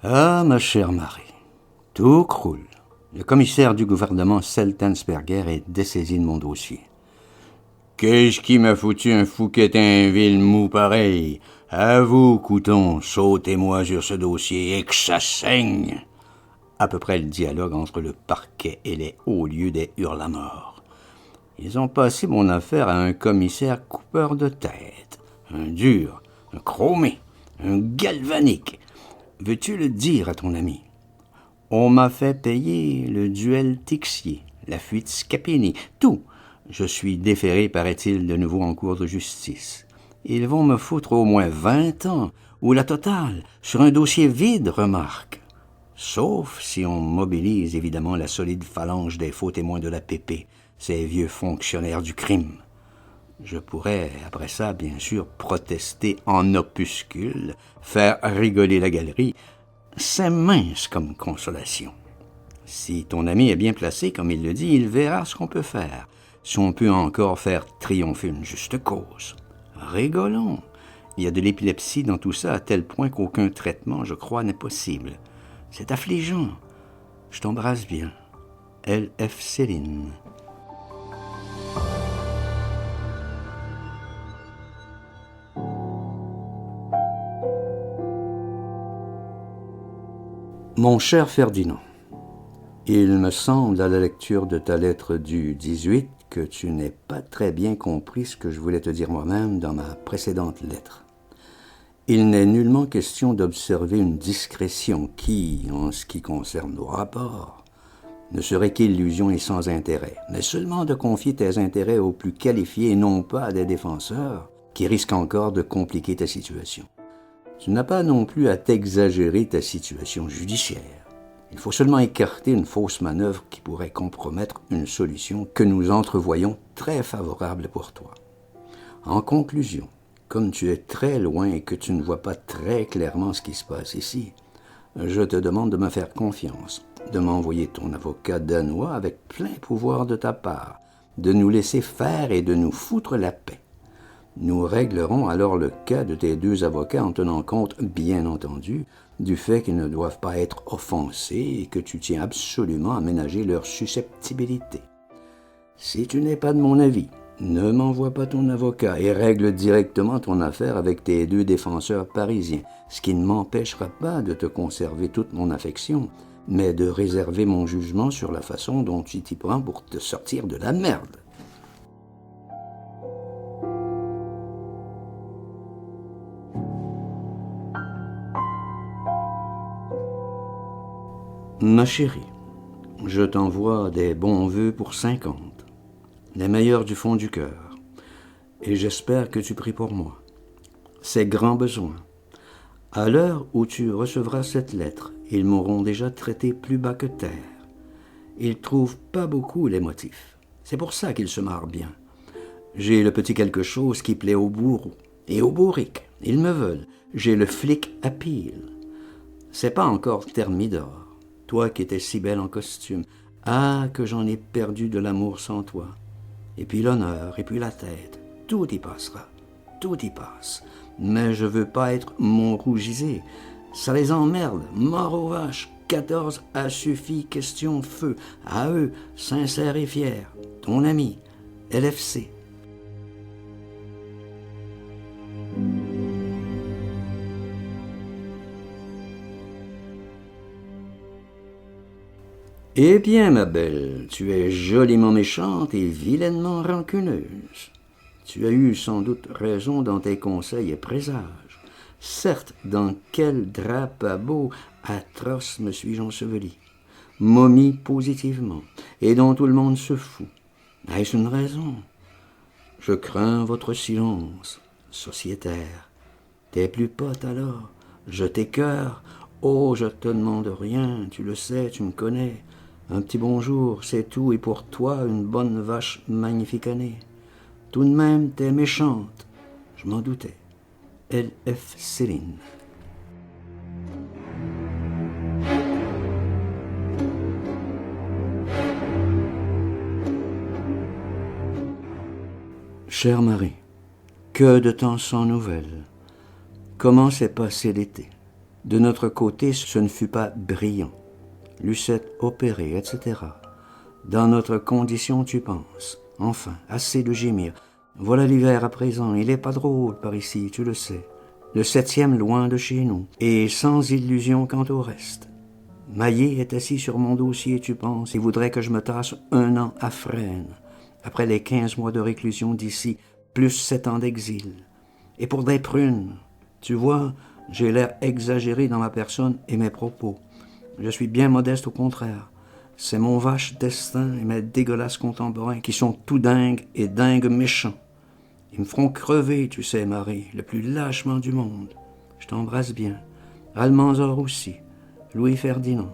Ah, ma chère Marie, tout croule. Le commissaire du gouvernement Seltensberger est dessaisi de mon dossier. Qu'est-ce qui m'a foutu un Fouquetinville mou pareil? À vous, Couton, sautez-moi sur ce dossier et que ça saigne. À peu près le dialogue entre le parquet et les hauts lieux des hurlemorts. Ils ont passé mon affaire à un commissaire coupeur de tête, un dur, un chromé, un galvanique. Veux-tu le dire à ton ami? On m'a fait payer le duel Tixier, la fuite Scapini, tout. Je suis déféré, paraît-il, de nouveau en cour de justice. Ils vont me foutre au moins 20 ans, ou la totale, sur un dossier vide, remarque. Sauf si on mobilise évidemment la solide phalange des faux témoins de la PP, ces vieux fonctionnaires du crime. Je pourrais, après ça, bien sûr, protester en opuscule, faire rigoler la galerie. C'est mince comme consolation. Si ton ami est bien placé, comme il le dit, il verra ce qu'on peut faire, si on peut encore faire triompher une juste cause. Rigolons. Il y a de l'épilepsie dans tout ça, à tel point qu'aucun traitement, je crois, n'est possible. C'est affligeant. Je t'embrasse bien. L.F. Céline. Mon cher Ferdinand, il me semble à la lecture de ta lettre du 18 que tu n'es pas très bien compris ce que je voulais te dire moi-même dans ma précédente lettre. Il n'est nullement question d'observer une discrétion qui, en ce qui concerne nos rapports, ne serait qu'illusion et sans intérêt, mais seulement de confier tes intérêts aux plus qualifiés et non pas à des défenseurs qui risquent encore de compliquer ta situation. Tu n'as pas non plus à t'exagérer ta situation judiciaire. Il faut seulement écarter une fausse manœuvre qui pourrait compromettre une solution que nous entrevoyons très favorable pour toi. En conclusion, comme tu es très loin et que tu ne vois pas très clairement ce qui se passe ici, je te demande de me faire confiance, de m'envoyer ton avocat danois avec plein pouvoir de ta part, de nous laisser faire et de nous foutre la paix. Nous réglerons alors le cas de tes deux avocats en tenant compte, bien entendu, du fait qu'ils ne doivent pas être offensés et que tu tiens absolument à ménager leur susceptibilité. Si tu n'es pas de mon avis, ne m'envoie pas ton avocat et règle directement ton affaire avec tes deux défenseurs parisiens, ce qui ne m'empêchera pas de te conserver toute mon affection, mais de réserver mon jugement sur la façon dont tu t'y prends pour te sortir de la merde. Ma chérie, je t'envoie des bons vœux pour 50, les meilleurs du fond du cœur, et j'espère que tu pries pour moi. C'est grand besoin. À l'heure où tu recevras cette lettre, ils m'auront déjà traité plus bas que terre. Ils trouvent pas beaucoup les motifs. C'est pour ça qu'ils se marrent bien. J'ai le petit quelque chose qui plaît aux bourreaux et aux bourriques. Ils me veulent. J'ai le flic à pile. C'est pas encore Thermidor. Toi qui étais si belle en costume. Ah, que j'en ai perdu de l'amour sans toi. Et puis l'honneur, et puis la tête. Tout y passera. Tout y passe. Mais je veux pas être Montrougisé. Ça les emmerde. Mort aux vaches. 14 a suffi. Question feu. À eux, sincère et fier. Ton ami, LFC. Eh bien, ma belle, tu es joliment méchante et vilainement rancuneuse. Tu as eu sans doute raison dans tes conseils et présages. Certes, dans quel drap pas beau, atroce me suis-je enseveli, momie positivement, et dont tout le monde se fout. Est-ce une raison? Je crains votre silence, sociétaire. T'es plus pote alors, je t'écœure. Oh, je te demande rien, tu le sais, tu me connais. Un petit bonjour, c'est tout, et pour toi, une bonne vache magnifique année. Tout de même, t'es méchante. Je m'en doutais. L.F. Céline. Chère Marie, que de temps sans nouvelles. Comment s'est passé l'été? De notre côté, ce ne fut pas brillant. Lucette opérée, etc. Dans notre condition, tu penses. Enfin, assez de gémir. Voilà l'hiver à présent, il est pas drôle par ici, tu le sais. Le 7e loin de chez nous, et sans illusion quant au reste. Maillé est assis sur mon dossier, tu penses, et voudrait que je me tasse 1 an à Fresnes, après les 15 mois de réclusion d'ici, plus 7 ans d'exil. Et pour des prunes, tu vois, j'ai l'air exagéré dans ma personne et mes propos. Je suis bien modeste au contraire. C'est mon vache destin et mes dégueulasses contemporains qui sont tout dingues et dingues méchants. Ils me feront crever, tu sais, Marie, le plus lâchement du monde. Je t'embrasse bien. Almanzor aussi. Louis Ferdinand.